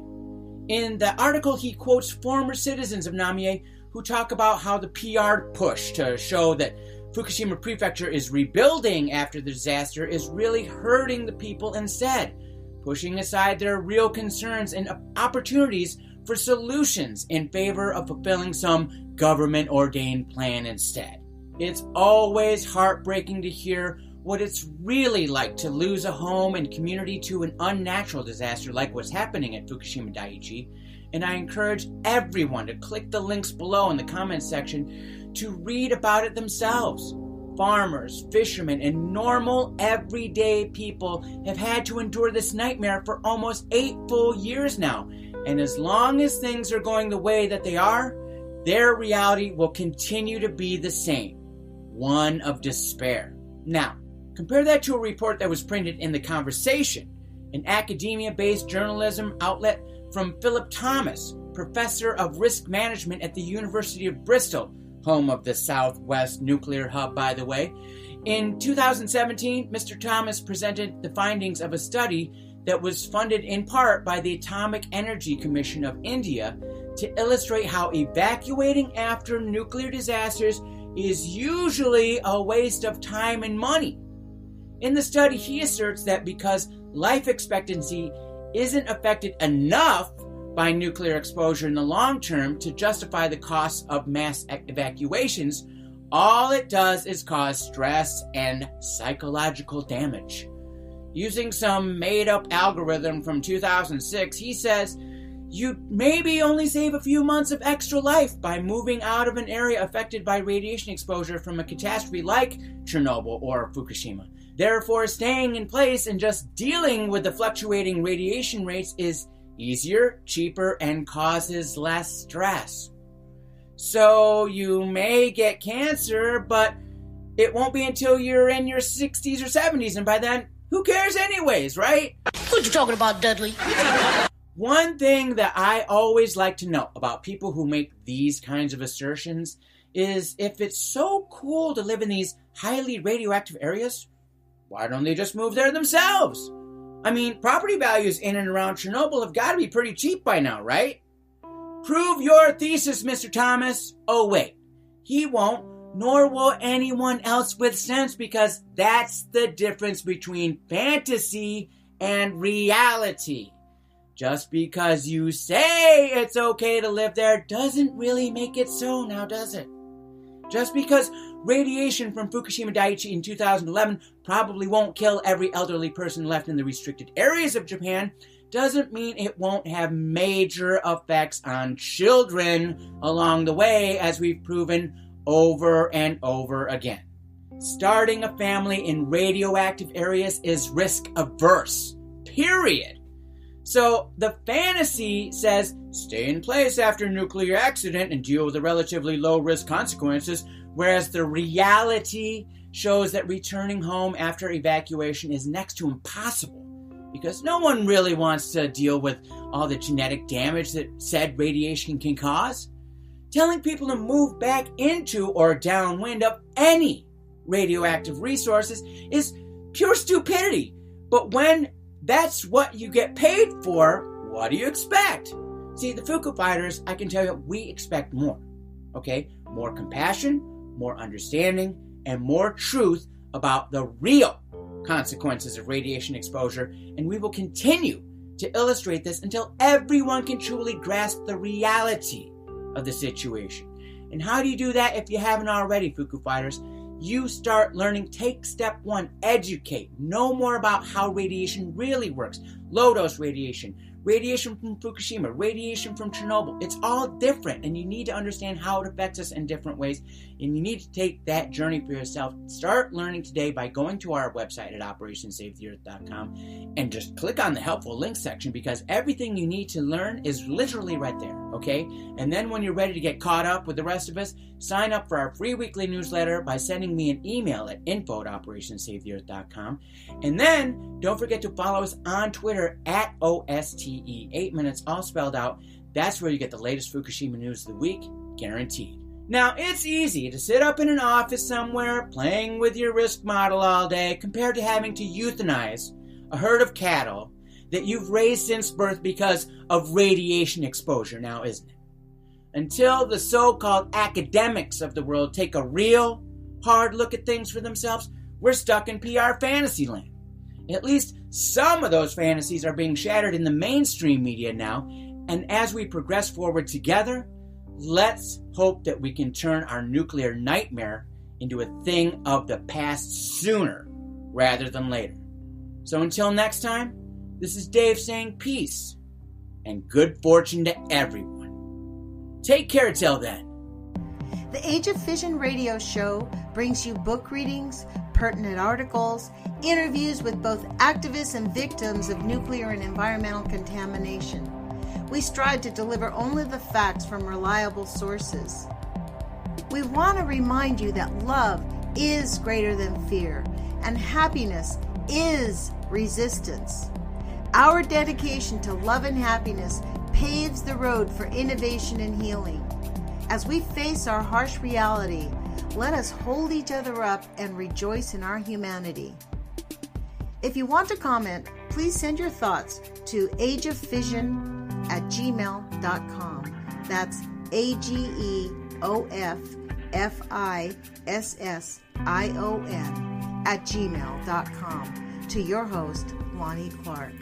In the article, he quotes former citizens of Namie who talk about how the PR push to show that Fukushima Prefecture is rebuilding after the disaster is really hurting the people instead, pushing aside their real concerns and opportunities for solutions in favor of fulfilling some government-ordained plan instead. It's always heartbreaking to hear what it's really like to lose a home and community to an unnatural disaster like what's happening at Fukushima Daiichi, and I encourage everyone to click the links below in the comments section to read about it themselves. Farmers, fishermen, and normal, everyday people have had to endure this nightmare for almost 8 full years now, and as long as things are going the way that they are, their reality will continue to be the same, one of despair. Now, compare that to a report that was printed in The Conversation, an academia-based journalism outlet from Philip Thomas, professor of risk management at the University of Bristol, home of the Southwest Nuclear Hub, by the way. In 2017, Mr. Thomas presented the findings of a study that was funded in part by the Atomic Energy Commission of India to illustrate how evacuating after nuclear disasters is usually a waste of time and money. In the study, he asserts that because life expectancy isn't affected enough by nuclear exposure in the long term to justify the costs of mass evacuations, all it does is cause stress and psychological damage. Using some made-up algorithm from 2006, he says, you'd maybe only save a few months of extra life by moving out of an area affected by radiation exposure from a catastrophe like Chernobyl or Fukushima. Therefore, staying in place and just dealing with the fluctuating radiation rates is easier, cheaper, and causes less stress. So you may get cancer, but it won't be until you're in your 60s or 70s, and by then, who cares anyways, right? What you talking about, Dudley? One thing that I always like to know about people who make these kinds of assertions is if it's so cool to live in these highly radioactive areas, why don't they just move there themselves? I mean, property values in and around Chernobyl have got to be pretty cheap by now, right? Prove your thesis, Mr. Thomas. Oh, wait. He won't, nor will anyone else with sense, because that's the difference between fantasy and reality. Just because you say it's okay to live there doesn't really make it so now, does it? Just because radiation from Fukushima Daiichi in 2011 probably won't kill every elderly person left in the restricted areas of Japan doesn't mean it won't have major effects on children along the way, as we've proven over and over again. Starting a family in radioactive areas is risk averse, period. So the fantasy says stay in place after a nuclear accident and deal with the relatively low risk consequences, whereas the reality shows that returning home after evacuation is next to impossible, because no one really wants to deal with all the genetic damage that said radiation can cause. Telling people to move back into or downwind of any radioactive resources is pure stupidity. But when that's what you get paid for, what do you expect? See, the Fuku fighters, I can tell you, we expect more. Okay? More compassion, more understanding, and more truth about the real consequences of radiation exposure, and we will continue to illustrate this until everyone can truly grasp the reality of the situation. And how do you do that if you haven't already, Fuku fighters? You start learning. Take step one, educate. Know more about how radiation really works. Low-dose radiation, radiation from Fukushima, radiation from Chernobyl. It's all different, and you need to understand how it affects us in different ways, and you need to take that journey for yourself. Start learning today by going to our website at OperationSaveTheEarth.com and just click on the helpful links section, because everything you need to learn is literally right there, okay? And then when you're ready to get caught up with the rest of us, sign up for our free weekly newsletter by sending me an email at info@OperationSaveTheEarth.com. And then don't forget to follow us on Twitter at OSTE, 8 minutes, all spelled out. That's where you get the latest Fukushima news of the week, guaranteed. Now, it's easy to sit up in an office somewhere playing with your risk model all day compared to having to euthanize a herd of cattle that you've raised since birth because of radiation exposure now, isn't it? Until the so-called academics of the world take a real hard look at things for themselves, we're stuck in PR fantasy land. At least some of those fantasies are being shattered in the mainstream media now, and as we progress forward together, let's hope that we can turn our nuclear nightmare into a thing of the past sooner rather than later. So until next time, this is Dave saying peace and good fortune to everyone. Take care till then. The Age of Fission radio show brings you book readings, pertinent articles, interviews with both activists and victims of nuclear and environmental contamination. We strive to deliver only the facts from reliable sources. We want to remind you that love is greater than fear, and happiness is resistance. Our dedication to love and happiness paves the road for innovation and healing. As we face our harsh reality, let us hold each other up and rejoice in our humanity. If you want to comment, please send your thoughts to ageoffission@gmail.com. That's AGEOFFISSION @gmail.com. To your host, Lonnie Clark.